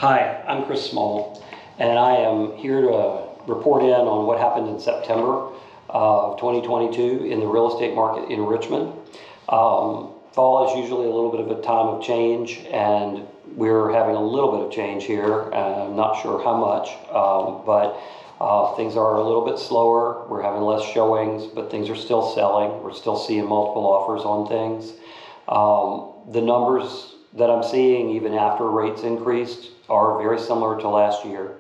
Hi, I'm Chris Small, and I am here to report in on what happened in September of 2022 in the real estate market in Richmond. Fall is usually a little bit of a time of change, and we're having a little bit of change here. I'm not sure how much, but things are a little bit slower. We're having less showings, but things are still selling. We're still seeing multiple offers on things. The numbers that I'm seeing, even after rates increased, are very similar to last year,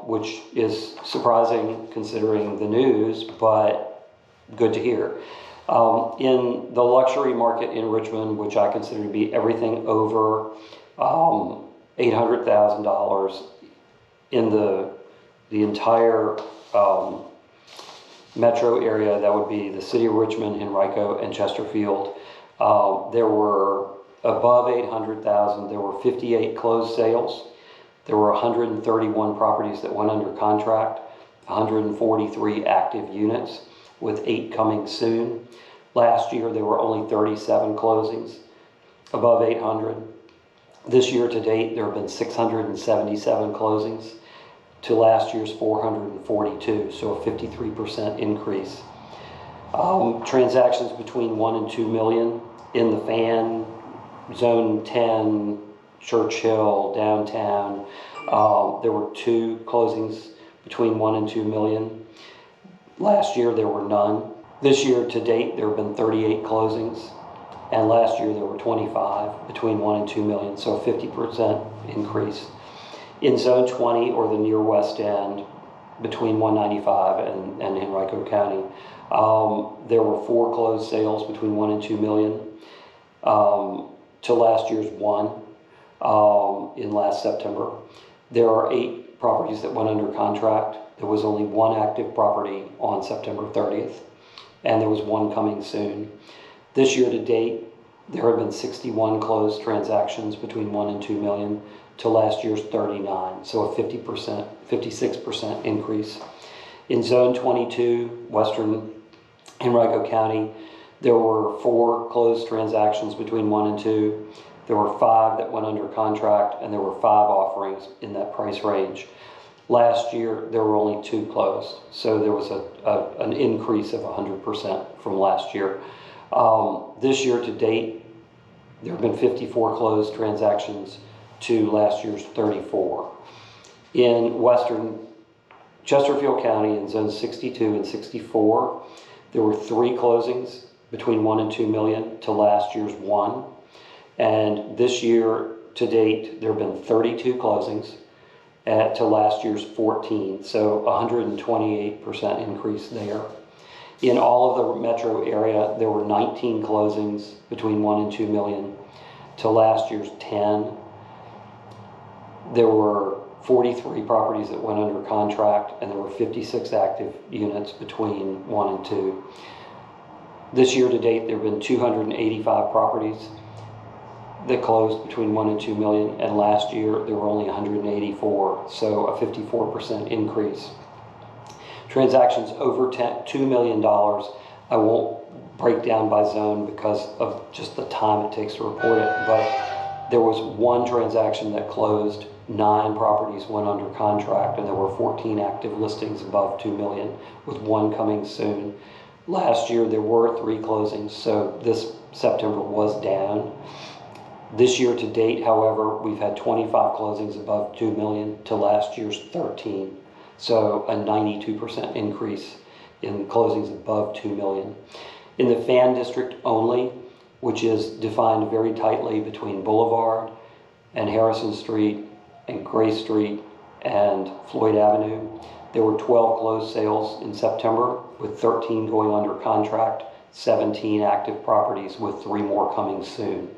which is surprising considering the news, but good to hear. In the luxury market in Richmond, which I consider to be everything over $800,000 in the entire metro area, that would be the city of Richmond, Henrico, and Chesterfield. There were above 800,000, there were 58 closed sales. There were 131 properties that went under contract, 143 active units, with 8 coming soon. Last year, there were only 37 closings, above 800. This year to date, there have been 677 closings to last year's 442, so a 53% increase. Transactions between 1 and 2 million in the fan, Zone 10, Churchill, downtown. There were 2 closings between 1 and 2 million. Last year there were none. This year to date there have been 38 closings, and last year there were 25 between 1 and 2 million, so a 50% increase. In Zone 20, or the near West End, between 195 and Henrico County, there were 4 closed sales between 1 and 2 million. To last year's 1 in last September. There are 8 properties that went under contract. There was only 1 active property on September 30th, and there was 1 coming soon. This year to date, there have been 61 closed transactions between 1 and 2 million to last year's 39, so a 56% increase. In Zone 22, Western Henrico County, there were 4 closed transactions between 1 and 2. There were 5 that went under contract, and there were 5 offerings in that price range. Last year, there were only 2 closed, so there was an increase of 100% from last year. This year to date, there have been 54 closed transactions to last year's 34. In Western Chesterfield County, in Zones 62 and 64, there were 3 closings between 1 and 2 million to last year's 1. And this year to date, there have been 32 closings to last year's 14. So 128% increase there. In all of the metro area, there were 19 closings between 1 and 2 million to last year's 10. There were 43 properties that went under contract, and there were 56 active units between 1 and 2. This year to date, there have been 285 properties that closed between 1 and 2 million, and last year there were only 184, so a 54% increase. Transactions over $2 million, I won't break down by zone because of just the time it takes to report it, but there was 1 transaction that closed, 9 properties went under contract, and there were 14 active listings above 2 million, with 1 coming soon. Last year there were 3 closings, so this September was down. This year to date, however, we've had 25 closings above 2 million to last year's 13. So a 92% increase in closings above 2 million. In the Fan District only, which is defined very tightly between Boulevard and Harrison Street and Gray Street and Floyd Avenue, there were 12 closed sales in September, with 13 going under contract, 17 active properties, with 3 more coming soon.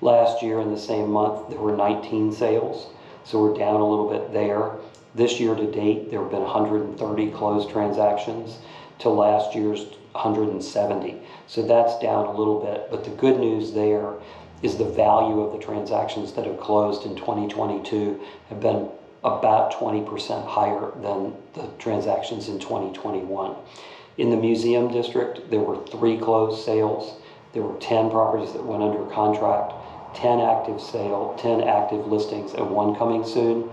Last year in the same month, there were 19 sales, so we're down a little bit there. This year to date, there have been 130 closed transactions to last year's 170. So that's down a little bit, but the good news there is the value of the transactions that have closed in 2022 have been about 20% higher than the transactions in 2021. In the Museum District, there were 3 closed sales. There were 10 properties that went under contract, 10 active listings and one coming soon.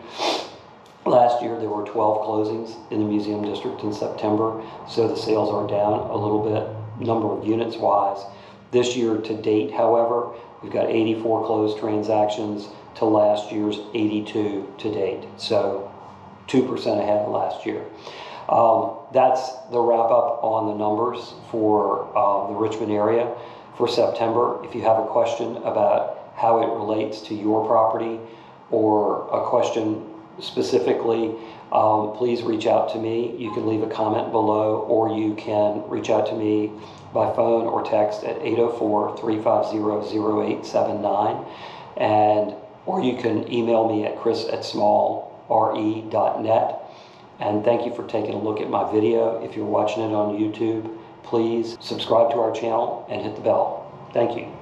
Last year there were 12 closings in the museum district in September, so the sales are down a little bit, number of units wise. This year to date, however, we've got 84 closed transactions to last year's 82 to date, so 2% ahead of last year. That's the wrap up on the numbers for the Richmond area for September. If you have a question about how it relates to your property or a question specifically, please reach out to me. You can leave a comment below, or you can reach out to me by phone or text at 804-350-0879, or you can email me at chris@smallre.net. And thank you for taking a look at my video. If you're watching it on YouTube, please subscribe to our channel and hit the bell. Thank you.